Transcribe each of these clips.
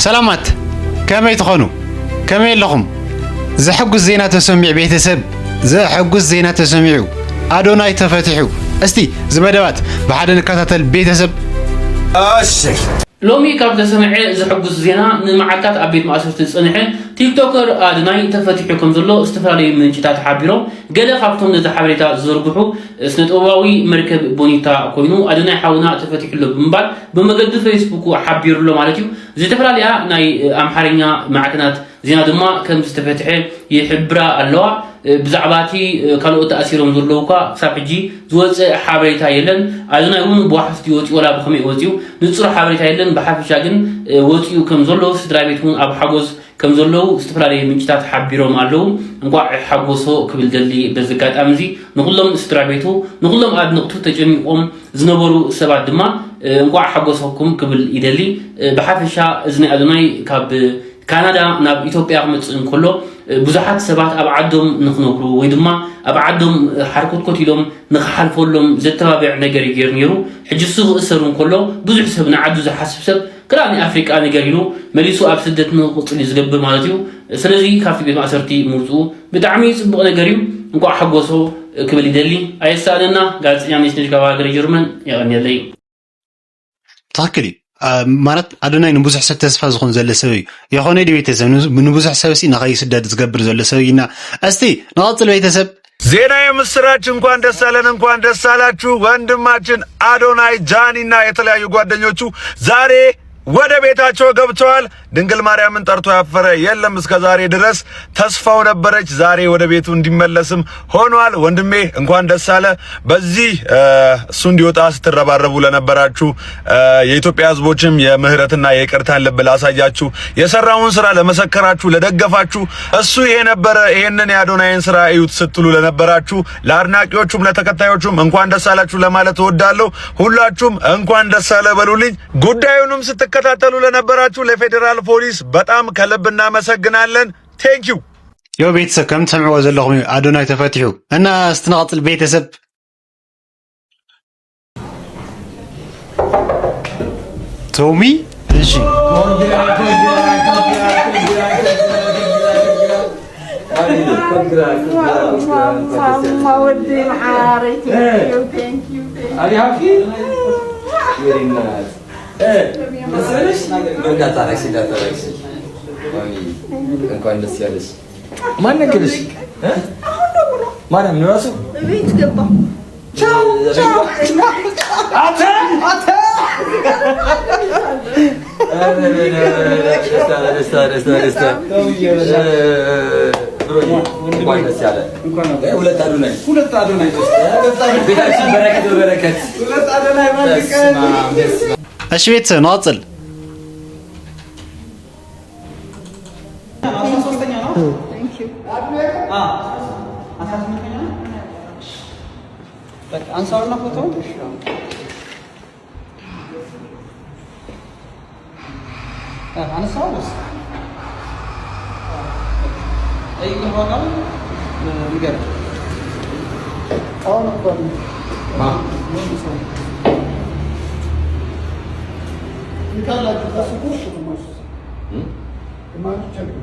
سلامات كمي تخونو كمي لكم زحقو الزينة تسمع بيتسب زحقو الزينة تسمعو أدوناي تفتحو استي زمدبات بحد نكاتل بيتسب لومي كاب تسمع زحقو الزينة نمعكات أبيت مؤسسة تصنيحه تيك توكر أدوناي تفتحكم زلو استفادة من جتات حابيرو قال خافتم نذا حبريتا زربحو سنتوواوي مركب بونيتا كوينو أدوناي حاونا تفتح له بمبال بمجد فيسبوك وحابير له مالتيو زي تفراليا ناي أمحرينيا معكنات زينا دما كم استفتحه يحبرا اللوا بزعباتي كانوا تأثيرهم زلوكا سابجي زوج حبريتا يلن أدوناي يوم بواحد يوتي ولا بخمي يوتيو نتصور حبريتا يلن بحافش جن وتيو كم زلو سترايبتهم أب حجوز كم زلو استفرالي من جتات حبيرهم علو نقع حجوزه قبل دلي بزكاة أمزي نقولهم استرايبتو نقولهم عاد نقطة تجمعهم زنبرو سبع دما نقع حجوزهم قبل يدلي بحافشة إذن أدوناي كاب كندا ناب إثيوبيا متصن كله بزحات سبات أبعدهم نخنقرو ويدما أبعدهم حركات كتيلهم نخحلفولهم زتابع نجاري جيرنيرو حجسوا أسرهم كله بزح سبنا عدو زحسب سب كلامي أفريقيا نجارينو مليسو أبسدت نقطة نزجب مالتيو سلزي كافي بيت معسرتي مرتو بتعميز بقى نجاريو نقع حجوسه قبل يدلي أي سالنا قالت يعني سنج كواجر جرمن يعني لي تاكلي مالت أدوناي نبوزح سب تسفى زخون زل سوي يخوني دي بيتسب نبوزح سوي نغاي سداد تقبر زل سوينا أستي نغطل بيتسب ዜና የምስራች እንኳን ደስ አለን እንኳን ደስ አላችሁ ወንድማችን አዶናይ ጃኒና የተለያዩ ጓደኞቹ ዛሬ ወደ ቤታቸው ገብተዋል ድንግል ማርያምን ጠርቶ ያፈረ የለም እስከ ዛሬ ድረስ ተስፋው ነበረች ዛሬ ወደ ቤቱ እንዲመለስም ሆኗል ወንድሜ እንኳን ደስ አለ በዚህ እሱ እንዲወጣ ስትረባረቡ ለነበራችሁ የኢትዮጵያ ህዝቦችም የምህረትና የይቅርታን ልብ ላሳያችሁ የሰራውን ስራ ለመሰከራችሁ ለደገፋችሁ እሱ ይሄ ነበር ይሄንን ያዶናይን ስራ እዩት ስትሉ ለነበራችሁ ለአድናቂዎቹም ለተከታዮቹም እንኳን ደስ አላችሁ ለማለት እወዳለሁ ሁላችሁም እንኳን ደስ አለ በሉልኝ ጉዳዩንም ስትከታተሉ ለነበራችሁ ለፌደራል ፖሊስ በጣም ከልብ እናመሰግናለን ቴንክ ዩ يو بيتسب كم تسمعوا زلهم أدوناي تفتحوا أنا استنقط البيتسب تومي إيشي ما ودي معاري ثانك يو Are you happy? Very nice. መሰለሽ በእርጋታ ላይ ሲላተረሽ እንኳን ደስ ያለሽ ማን ነገርሽ ማርያም ነው ራሱ ቤት ገባ ቻው ቻው አተ ደስታ እንኳን ደስ ያለ ሁለት አዶናይ ቤታችን በረከት ሁለት አዶናይ ማለት እሺ ቤተሰብ ናጽል አንሳውና ፎቶ አንሳው ወስ አይ ይሆናል ንገር አሁን እኮ ይካላችሁ ተስኩሽ ነው ማለት ቸግሩ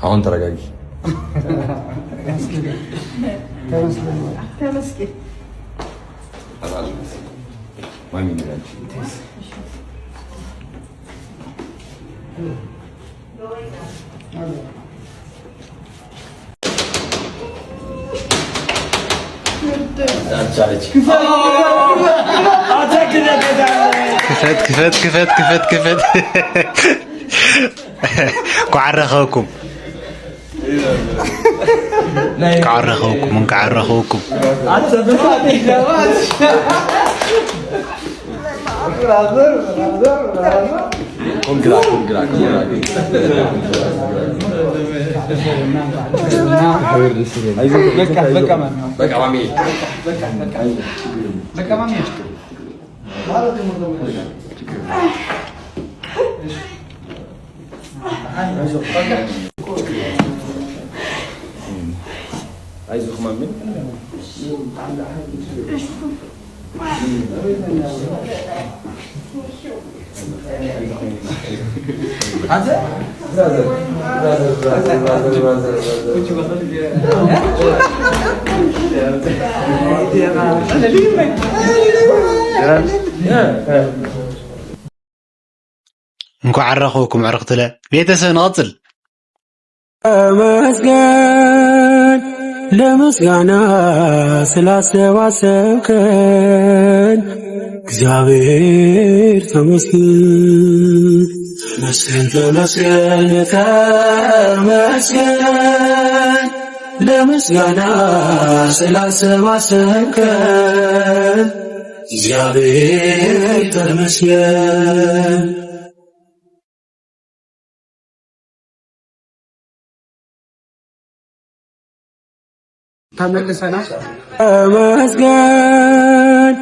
አሁን ተረጋጊ ተመስገን ማሚ ነች كفت كعرخوكم كعرخوكم አይዞህ ማሜ እንኳን عرخوكم عرقت له ቤተሰብ نقصل መስገን ለምስጋና ስላሰባሰብከን እግዚአብሔር ተመስገን ተመስገን ተመስገን ተመስገን ለምስጋና ስላሰባሰብከን እግዚአብሔር ተመስገን ተመልሰና መስገን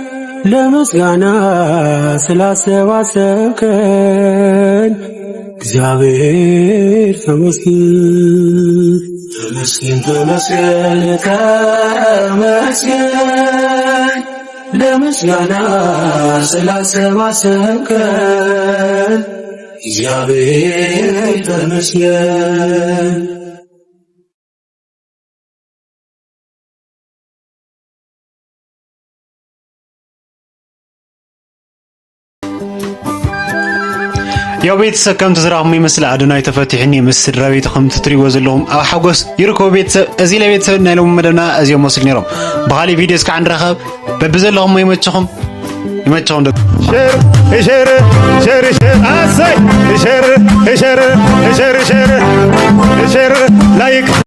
ለምስጋና ስላሰባሰብከን እግዚአብሔር ተመስገን ተመስገን ተመስገን ተመስገን ለምስጋና ስላሰባሰብከን እግዚአብሔር ተመስገን ያው ቤተሰብ ከም ተዝራኽሙ ይመስል አዶናይ ተፈቲሕኒ ምስ ስድራ ቤትኩም ትሪእዎ ዘለኹም ኣብ ሓጎስ ይርከቡ ቤተሰብ እዚ ለቤተሰብ ናይ ሎሚ መደብና እዚኦም መስሉ ነይሮም ብኻሊእ ቪድዮ እስካዕ ንራኸብ በብዘለኹም ይመችኹም ሸር አሰይ ሸር ላይክ